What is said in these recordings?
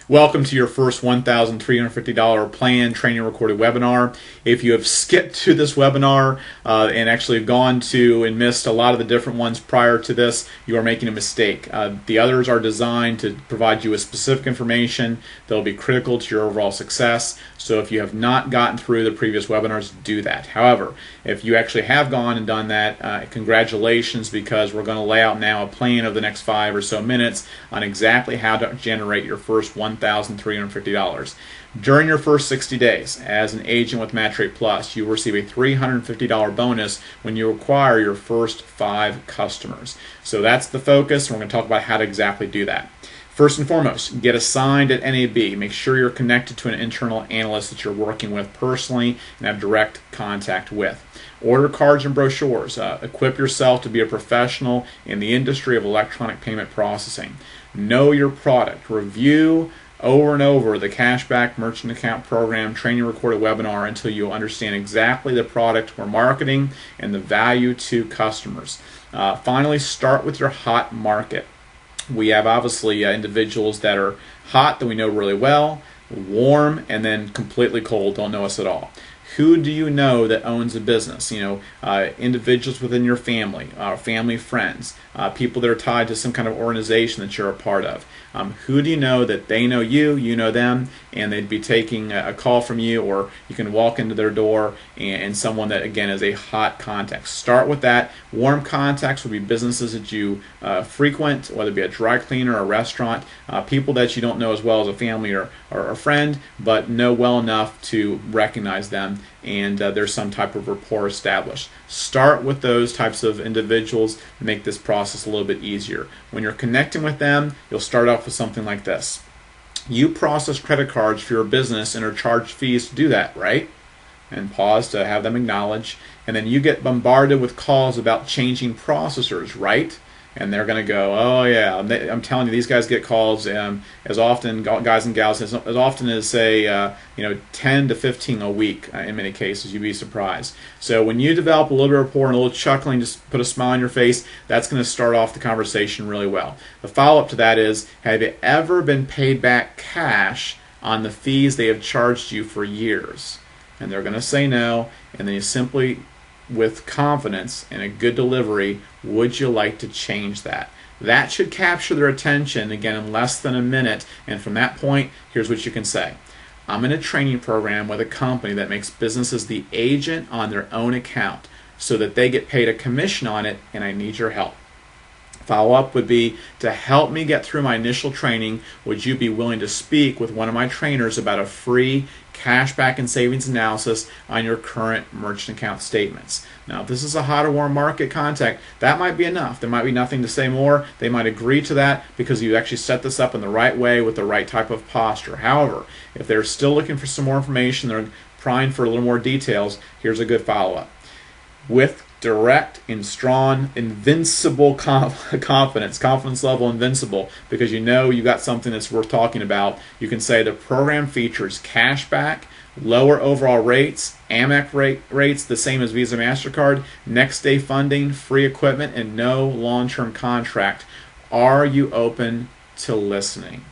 Welcome to your first $1,350 plan training recorded webinar. If you have skipped to this webinar and actually have gone to and missed a lot of the different ones prior to this, you are making a mistake. The others are designed to provide you with specific information that will be critical to your overall success. So if you have not gotten through the previous webinars, do that. However, if you actually have gone and done that, congratulations, because we're going to lay out now a plan of the next 5 or so minutes on exactly how to generate your first $1,350. During your first 60 days as an agent with MatchRate PLUS, you will receive a $350 bonus when you acquire your first 5 customers. So that's the focus. We're going to talk about how to exactly do that. First and foremost, get assigned at NAB. Make sure you're connected to an internal analyst that you're working with personally and have direct contact with. Order cards and brochures. Equip yourself to be a professional in the industry of electronic payment processing. Know your product. Review over and over the Cashback Merchant Account Program training recorded webinar until you understand exactly the product we're marketing and the value to customers. Finally, start with your hot market. We have obviously individuals that are hot that we know really well, warm, and then completely cold, don't know us at all. Who do you know that owns a business? Individuals within your family, family friends, people that are tied to some kind of organization that you're a part of. Who do you know that they know you, you know them, and they'd be taking a call from you, or you can walk into their door and someone that, again, is a hot contact. Start with that. Warm contacts would be businesses that you frequent, whether it be a dry cleaner or a restaurant, people that you don't know as well as a family or a friend, but know well enough to recognize them, and there's some type of rapport established. Start with those types of individuals and make this process a little bit easier. When you're connecting with them, you'll start off with something like this. You process credit cards for your business and are charged fees to do that, right? And pause to have them acknowledge. And then you get bombarded with calls about changing processors, right? And they're going to go, oh yeah, I'm telling you, these guys get calls as often, guys and gals, as often as, say, 10 to 15 a week in many cases. You'd be surprised. So when you develop a little bit of rapport and a little chuckling, just put a smile on your face, that's going to start off the conversation really well. The follow-up to that is, have you ever been paid back cash on the fees they have charged you for years? And they're going to say no, and then you simply, with confidence and a good delivery, would you like to change that? That should capture their attention, again, in less than a minute. And from that point, here's what you can say. I'm in a training program with a company that makes businesses the agent on their own account so that they get paid a commission on it, and I need your help. Follow-up would be, to help me get through my initial training, would you be willing to speak with one of my trainers about a free cashback and savings analysis on your current merchant account statements? Now, if this is a hot or warm market contact, that might be enough. There might be nothing to say more. They might agree to that because you actually set this up in the right way with the right type of posture. However, if they're still looking for some more information, they're prying for a little more details, here's a good follow-up. With direct and strong, invincible confidence level invincible, because you know you got something that's worth talking about, you can say the program features cashback, lower overall rates, Amex rates the same as Visa MasterCard, next day funding, free equipment, and no long-term contract. Are you open to listening?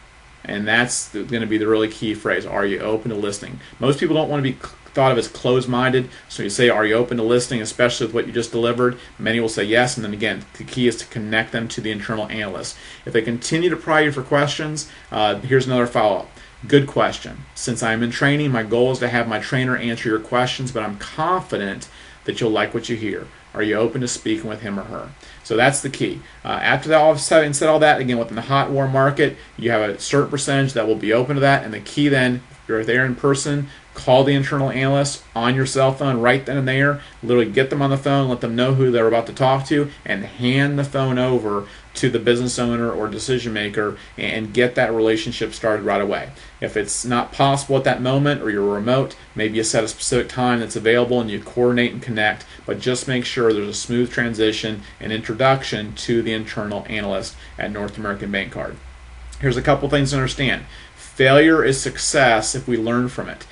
And that's going to be the really key phrase. Are you open to listening? Most people don't want to be thought of as closed-minded, so you say, are you open to listening, especially with what you just delivered? Many will say yes, and then again, the key is to connect them to the internal analyst. If they continue to pry you for questions, here's another follow-up. Good question. Since I'm in training, my goal is to have my trainer answer your questions, but I'm confident that you'll like what you hear. Are you open to speaking with him or her? So that's the key. After that, all of a sudden, said all that, again, within the hot, warm market, you have a certain percentage that will be open to that, and the key then, if you're there in person, call the internal analyst on your cell phone right then and there, literally get them on the phone, let them know who they're about to talk to, and hand the phone over to the business owner or decision maker and get that relationship started right away. If it's not possible at that moment, or you're remote, maybe you set a specific time that's available and you coordinate and connect, but just make sure there's a smooth transition and introduction to the internal analyst at North American Bank Card. Here's a couple things to understand. Failure is success if we learn from it.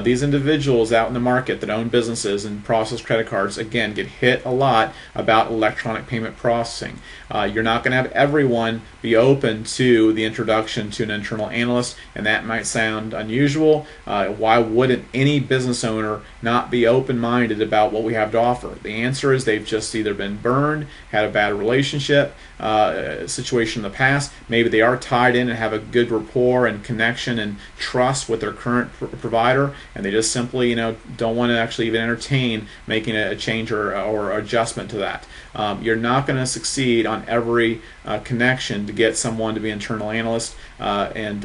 These individuals out in the market that own businesses and process credit cards, again, get hit a lot about electronic payment processing. You're not going to have everyone be open to the introduction to an internal analyst, and that might sound unusual. Why wouldn't any business owner not be open-minded about what we have to offer? The answer is they've just either been burned, had a bad relationship situation in the past. Maybe they are tied in and have a good rapport and connection and trust with their current provider, and they just simply don't want to actually even entertain making a change or adjustment to that. You're not going to succeed on every connection to get someone to be internal analyst and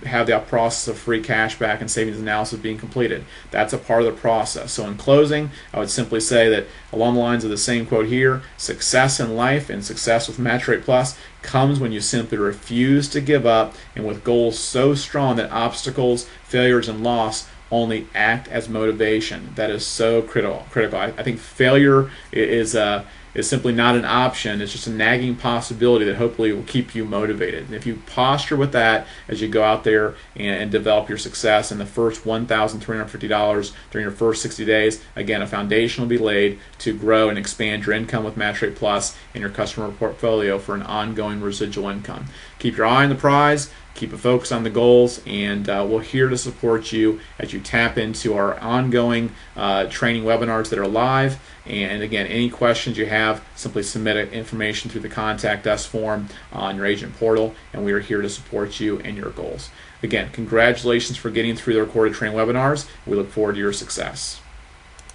have the process of free cash back and savings analysis being completed. That's a part of the process. So in closing, I would simply say that along the lines of the same quote here, success in life and success with MatchRate Plus comes when you simply refuse to give up, and with goals so strong that obstacles, failures, and loss only act as motivation. That is so critical. I think failure is simply not an option. It's just a nagging possibility that hopefully will keep you motivated. And if you posture with that as you go out there and develop your success in the first $1,350 during your first 60 days, again, a foundation will be laid to grow and expand your income with MatchRate Plus and your customer portfolio for an ongoing residual income. Keep your eye on the prize. Keep a focus on the goals, and we're here to support you as you tap into our ongoing training webinars that are live. And again, any questions you have, simply submit information through the Contact Us form on your agent portal, and we are here to support you and your goals. Again, congratulations for getting through the recorded training webinars. We look forward to your success.